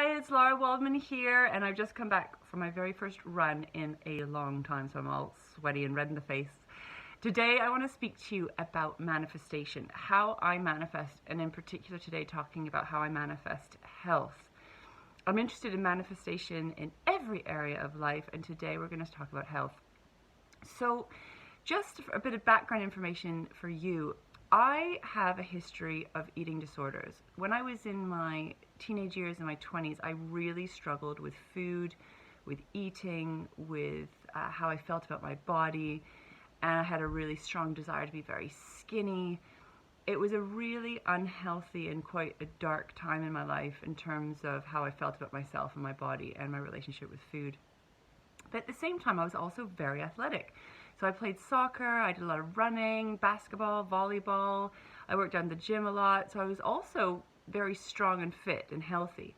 Hi, it's Lara Waldman here, and I've just come back from my very first run in a long time, so I'm all sweaty and red in the face. Today, I want to speak to you about manifestation, how I manifest, and in particular today, talking about how I manifest health. I'm interested in manifestation in every area of life, and today we're going to talk about health. So, just a bit of background information for you. I have a history of eating disorders. When I was in my teenage years, in my 20s, I really struggled with food, with eating, with how I felt about my body, and I had a really strong desire to be very skinny. It was a really unhealthy and quite a dark time in my life in terms of how I felt about myself and my body and my relationship with food. But at the same time, I was also very athletic. So I played soccer, I did a lot of running, basketball, volleyball. I worked out in the gym a lot. So I was also very strong and fit and healthy.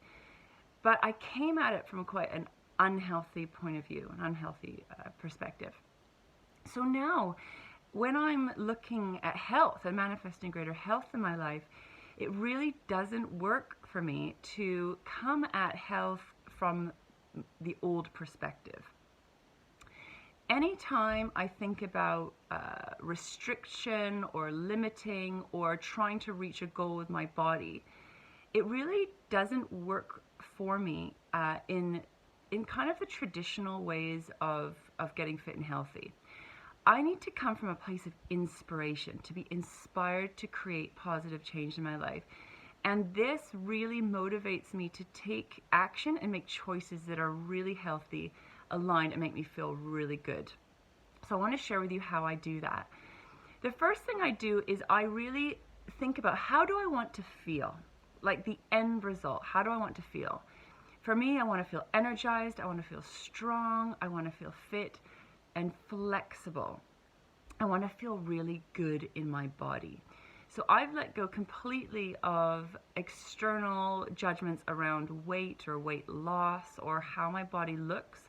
But I came at it from quite an unhealthy point of view, an unhealthy perspective. So now, when I'm looking at health and manifesting greater health in my life, it really doesn't work for me to come at health from the old perspective. Anytime I think about restriction or limiting or trying to reach a goal with my body, it really doesn't work for me in kind of the traditional ways of getting fit and healthy. I need to come from a place of inspiration, to be inspired to create positive change in my life. And this really motivates me to take action and make choices that are really healthy, aligned, and make me feel really good. So I want to share with you how I do that. The first thing I do is I really think about, how do I want to feel? Like the end result, how do I want to feel? For me, I want to feel energized, I want to feel strong, I want to feel fit and flexible. I want to feel really good in my body. So I've let go completely of external judgments around weight or weight loss or how my body looks.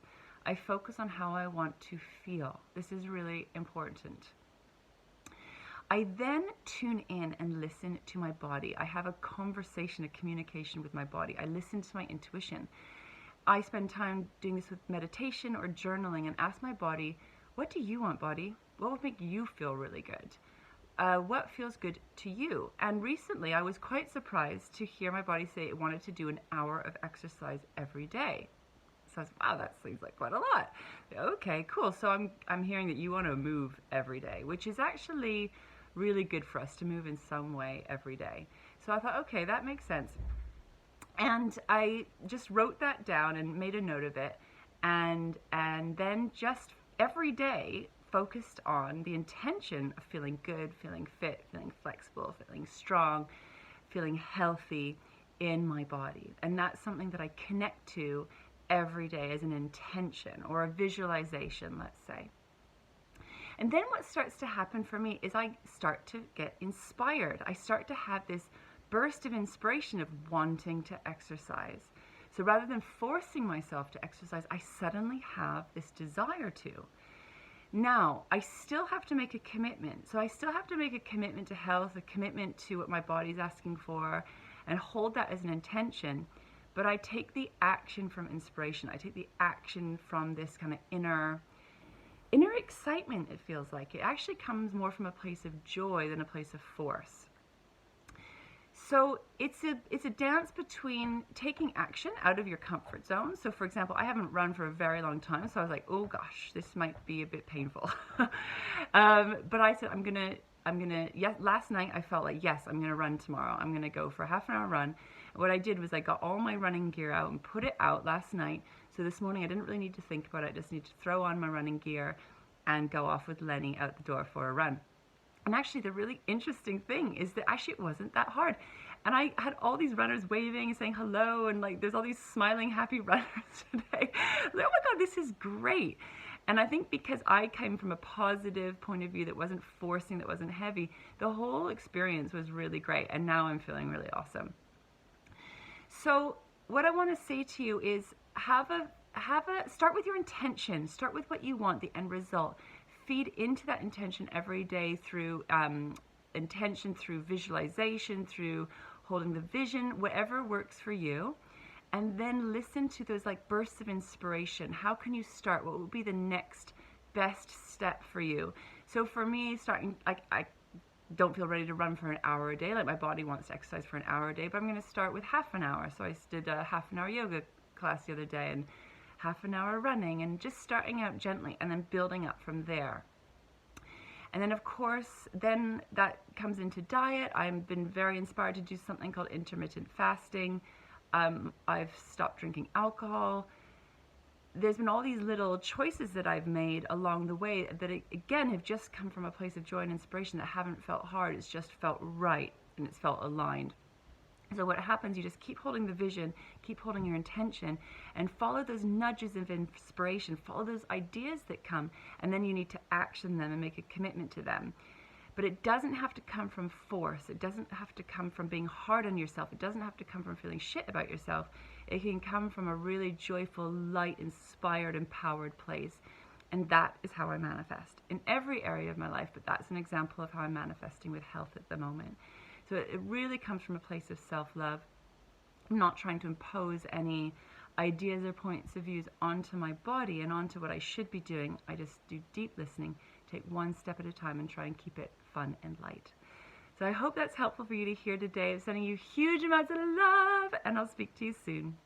I focus on how I want to feel. This is really important. I then tune in and listen to my body. I have a conversation, a communication with my body. I listen to my intuition. I spend time doing this with meditation or journaling and ask my body, what do you want, body? What would make you feel really good? What feels good to you? And recently I was quite surprised to hear my body say it wanted to do an hour of exercise every day. So I was, wow, that seems like quite a lot. Okay, cool. So I'm hearing that you want to move every day, which is actually really good for us to move in some way every day. So I thought, okay, that makes sense. And I just wrote that down and made a note of it, and then just every day focused on the intention of feeling good, feeling fit, feeling flexible, feeling strong, feeling healthy in my body. And that's something that I connect to every day as an intention or a visualization, let's say. And then what starts to happen for me is I start to get inspired. I start to have this burst of inspiration of wanting to exercise. So rather than forcing myself to exercise, I suddenly have this desire to. Now, I still have to make a commitment. So I still have to make a commitment to health, a commitment to what my body's asking for, and hold that as an intention. But I take the action from inspiration. I take the action from this kind of inner excitement, it feels like. It actually comes more from a place of joy than a place of force. So it's a dance between taking action out of your comfort zone. So for example, I haven't run for a very long time, so I was like, oh gosh, this might be a bit painful. But I said, yes, last night I felt like, yes, I'm gonna run tomorrow. I'm gonna go for a half an hour run. And what I did was I got all my running gear out and put it out last night. So this morning I didn't really need to think about it. I just need to throw on my running gear and go off with Lenny out the door for a run. And actually the really interesting thing is that actually it wasn't that hard. And I had all these runners waving and saying hello, and like there's all these smiling, happy runners today. Like, oh my God, this is great. And I think because I came from a positive point of view that wasn't forcing, that wasn't heavy, the whole experience was really great. And now I'm feeling really awesome. So what I want to say to you is start with your intention, start with what you want, the end result. Feed into that intention every day through intention, through visualization, through holding the vision, whatever works for you. and then listen to those like bursts of inspiration. How can you start? What would be the next best step for you? So for me, starting, like, I don't feel ready to run for an hour a day. Like, my body wants to exercise for an hour a day, but I'm going to start with half an hour. So I did a half an hour yoga class the other day, and half an hour running, and just starting out gently and then building up from there. And then, of course, then that comes into diet. I've been very inspired to do something called intermittent fasting. I've stopped drinking alcohol. There's been all these little choices that I've made along the way that, again, have just come from a place of joy and inspiration that haven't felt hard. It's just felt right, and it's felt aligned. So what happens, you just keep holding the vision, keep holding your intention, and follow those nudges of inspiration, follow those ideas that come, and then you need to action them and make a commitment to them. But it doesn't have to come from force. It doesn't have to come from being hard on yourself. It doesn't have to come from feeling shit about yourself. It can come from a really joyful, light, inspired, empowered place. And that is how I manifest in every area of my life, but that's an example of how I'm manifesting with health at the moment. So it really comes from a place of self-love. I'm not trying to impose any ideas or points of views onto my body and onto what I should be doing. I just do deep listening, take one step at a time, and try and keep it fun and light. So I hope that's helpful for you to hear today. I'm sending you huge amounts of love, and I'll speak to you soon.